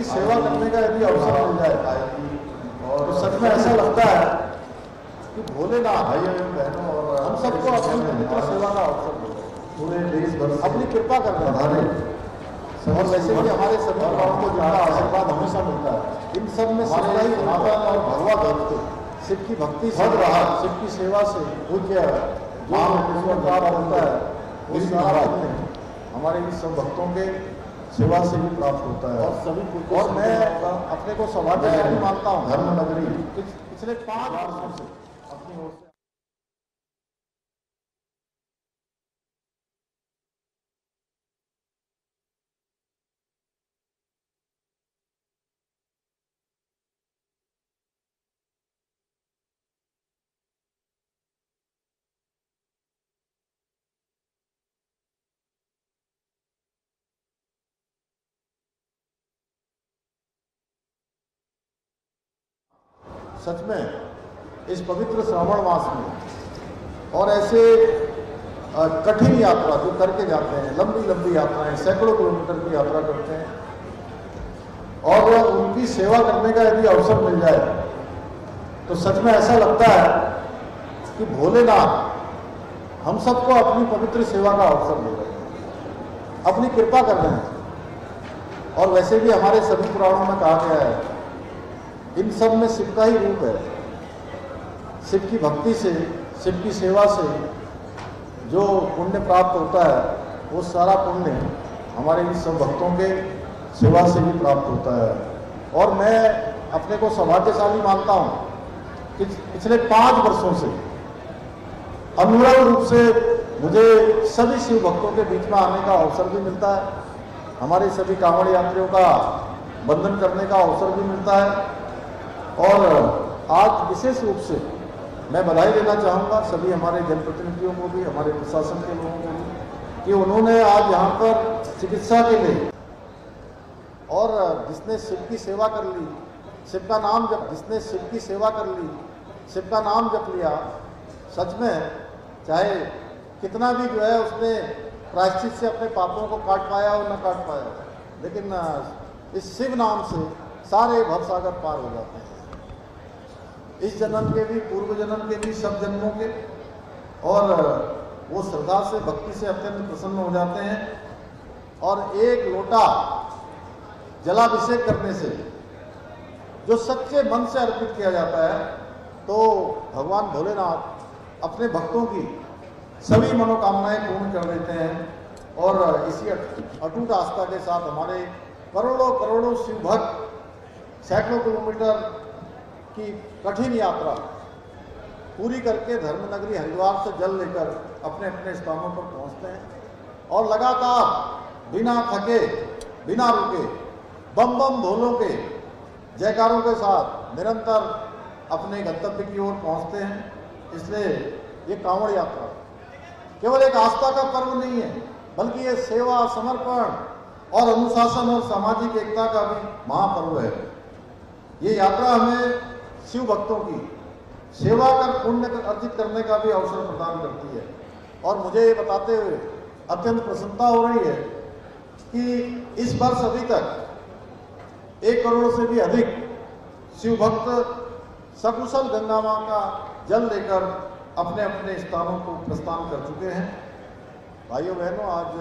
सेवा करने का यदि अवसर मिल जाए तो सच में ऐसा लगता है कि भोलेनाथ भाइयों एवं बहनों और हम सबको अपनी पवित्र सेवा का अवसर दे रहे हैं, पूरे देश भर से अपनी कृपा कर रहे हैं। और वैसे भी हमारे सभी भावों को जिनका आशीर्वाद हमेशा मिलता है, इन सब में हमारे सच्चाई सनातन और भगवा भक्त शिव की भक्ति से, भक्त रहा। शिव की सेवा से पूज्य जो ईश्वर प्राप्त होता है वो सारा पुण्य हमारे इन सब भक्तों के सेवा से भी प्राप्त होता है। और सभी और मैं अपने को सौभाग्यशाली मानता हूँ धर्म नगरी पिछले 5 वर्षों से अपनी ओर से सच में इस पवित्र श्रावण मास में और ऐसे कठिन यात्रा जो करके जाते हैं, लंबी लंबी यात्राएं, सैकड़ों किलोमीटर की यात्रा करते हैं और उनकी सेवा करने का यदि अवसर मिल जाए तो सच में ऐसा लगता है कि भोलेनाथ हम सबको अपनी पवित्र सेवा का अवसर दे रहे हैं, अपनी कृपा कर रहे हैं। और वैसे भी हमारे सभी पुराणों में कहा गया है इन सब में शिव का ही रूप है। शिव की भक्ति से, शिव की सेवा से जो पुण्य प्राप्त होता है वो सारा पुण्य हमारे इन सब भक्तों के सेवा से भी प्राप्त होता है। और मैं अपने को सौभाग्यशाली मानता हूँ कि पिछले 5 वर्षों से अनुरल रूप से मुझे सभी शिव भक्तों के बीच में आने का अवसर भी मिलता है, हमारे सभी कांवड़ यात्रियों का वंदन करने का अवसर भी मिलता है। और आज विशेष रूप से मैं बधाई देना चाहूँगा सभी हमारे जनप्रतिनिधियों को भी, हमारे प्रशासन के लोगों को भी कि उन्होंने आज यहाँ पर चिकित्सा के लिए और जिसने शिव की सेवा कर ली, शिव का नाम जप, जिसने शिव की सेवा कर ली, शिव का नाम जप लिया, सच में चाहे कितना भी जो है उसने प्रायश्चित से अपने पापों को काट पाया और न काट पाया, लेकिन इस शिव नाम से सारे भवसागर पार हो जाते हैं। इस जन्म के भी, पूर्व जन्म के भी, सब जन्मों के। और वो श्रद्धा से, भक्ति से अत्यंत प्रसन्न हो जाते हैं। और एक लोटा जलाभिषेक करने से जो सच्चे मन से अर्पित किया जाता है तो भगवान भोलेनाथ अपने भक्तों की सभी मनोकामनाएं पूर्ण कर देते हैं। और इसी अटूट आस्था के साथ हमारे करोड़ों करोड़ों शिव भक्त सैकड़ों किलोमीटर की कठिन यात्रा पूरी करके धर्म नगरी हरिद्वार से जल लेकर अपने अपने स्थानों पर पहुंचते हैं और लगातार बिना थके, बिना रुके, बम बम भोलों के जयकारों के साथ निरंतर अपने गंतव्य की ओर पहुंचते हैं। इसलिए ये कांवड़ यात्रा केवल एक आस्था का पर्व नहीं है, बल्कि ये सेवा, समर्पण और अनुशासन और सामाजिक एकता का भी महापर्व है। ये यात्रा हमें शिव भक्तों की सेवा कर पुण्य अर्जित करने का भी अवसर प्रदान करती है। और मुझे ये बताते हुए अत्यंत प्रसन्नता हो रही है कि इस वर्ष अभी तक 1 करोड़ से भी अधिक शिव भक्त सकुशल गंगा मां का जल लेकर अपने अपने स्थानों को प्रस्थान कर चुके हैं। भाइयों बहनों, आज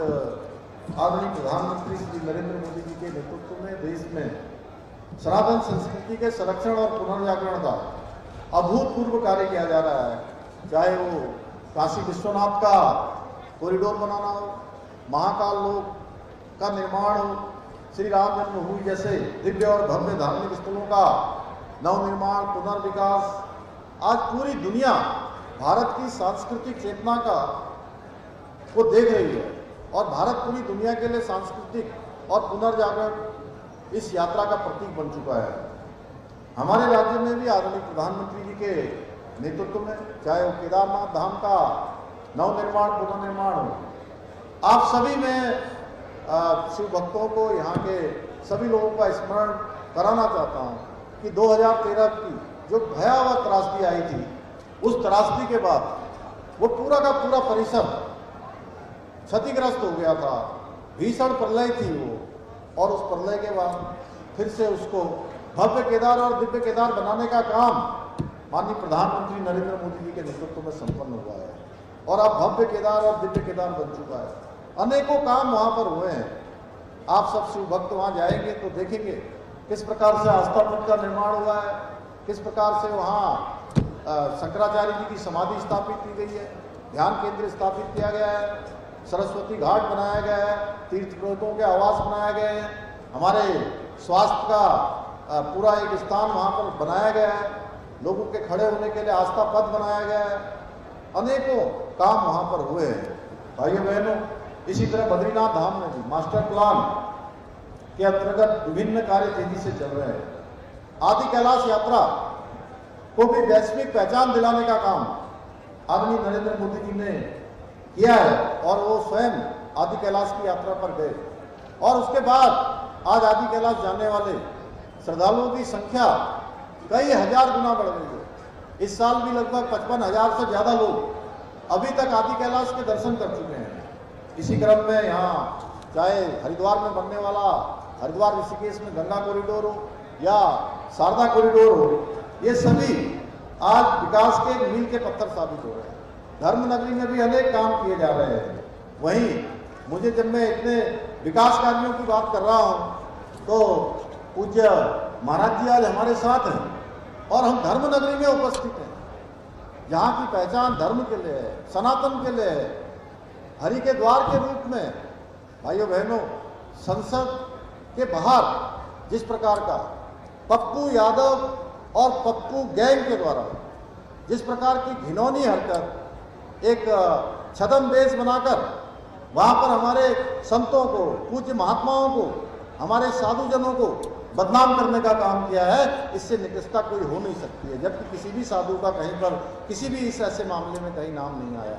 आदरणीय प्रधानमंत्री श्री नरेंद्र मोदी जी के नेतृत्व में देश में सनातन संस्कृति के संरक्षण और पुनर्जागरण का अभूतपूर्व कार्य किया जा रहा है। चाहे वो काशी विश्वनाथ का कॉरिडोर बनाना हो, महाकाल लोक का निर्माण हो, श्री राम जन्मभूमि जैसे दिव्य और भव्य धार्मिक स्थलों का नवनिर्माण, पुनर्विकास। आज पूरी दुनिया भारत की सांस्कृतिक चेतना का को देख रही है और भारत पूरी दुनिया के लिए सांस्कृतिक और पुनर्जागरण इस यात्रा का प्रतीक बन चुका है। हमारे राज्य में भी आदरणीय प्रधानमंत्री जी के नेतृत्व में चाहे वो केदारनाथ धाम का नवनिर्माण, पुनर्निर्माण हो, आप सभी में शिव भक्तों को, यहाँ के सभी लोगों का स्मरण कराना चाहता हूँ कि 2013 की जो भयावह त्रासदी आई थी, उस त्रासदी के बाद वो पूरा का पूरा परिसर क्षतिग्रस्त हो गया था। भीषण प्रलय थी वो, और उस प्रलय के बाद फिर से उसको भव्य केदार और दिव्य केदार बनाने का काम माननीय प्रधानमंत्री नरेंद्र मोदी जी के नेतृत्व में संपन्न हुआ है और अब भव्य केदार और दिव्य केदार बन चुका है। अनेकों काम वहाँ पर हुए हैं। आप सब शिव भक्त वहाँ जाएंगे तो देखेंगे किस प्रकार से आस्था मठ का निर्माण हुआ है, किस प्रकार से वहाँ शंकराचार्य जी की समाधि स्थापित की गई है, ध्यान केंद्र स्थापित किया गया है, सरस्वती घाट बनाया गया है, तीर्थ पुरोहितों के आवास बनाए गए हैं, हमारे स्वास्थ्य का पूरा एक स्थान वहाँ पर बनाया गया है, लोगों के खड़े होने के लिए आस्था पथ बनाया गया है। अनेकों काम वहाँ पर हुए हैं भाइयों बहनों। इसी तरह बद्रीनाथ धाम में भी मास्टर प्लान के अंतर्गत विभिन्न कार्य तेजी से चल रहे हैं। आदि कैलाश यात्रा को भी वैश्विक पहचान दिलाने का काम आदरणीय नरेंद्र मोदी जी ने किया है और वो स्वयं आदि कैलाश की यात्रा पर गए और उसके बाद आज आदि कैलाश जाने वाले श्रद्धालुओं की संख्या कई हजार गुना बढ़ गई है। इस साल भी लगभग 55,000 से ज़्यादा लोग अभी तक आदि कैलाश के दर्शन कर चुके हैं। इसी क्रम में यहाँ चाहे हरिद्वार में बनने वाला हरिद्वार ऋषिकेश में गंगा कॉरिडोर हो या शारदा कॉरिडोर हो, ये सभी आज विकास के मील के पत्थर साबित हो रहे हैं। धर्म नगरी में भी अनेक काम किए जा रहे हैं। वहीं मुझे जब मैं इतने विकास कार्यों की बात कर रहा हूँ तो पूज्य महाराज जी आज हमारे साथ हैं और हम धर्म नगरी में उपस्थित हैं, जहाँ की पहचान धर्म के लिए है, सनातन के लिए है, हरि के द्वार के रूप में। भाइयों बहनों, संसद के बाहर जिस प्रकार का पप्पू यादव और पप्पू गैंग के द्वारा जिस प्रकार की घिनौनी हरकत एक छदम देश बनाकर वहाँ पर हमारे संतों को, पूज्य महात्माओं को, हमारे साधुजनों को बदनाम करने का काम किया है, इससे निकृष्टता कोई हो नहीं सकती है। जबकि किसी भी साधु का कहीं पर किसी भी इस ऐसे मामले में कहीं नाम नहीं आया।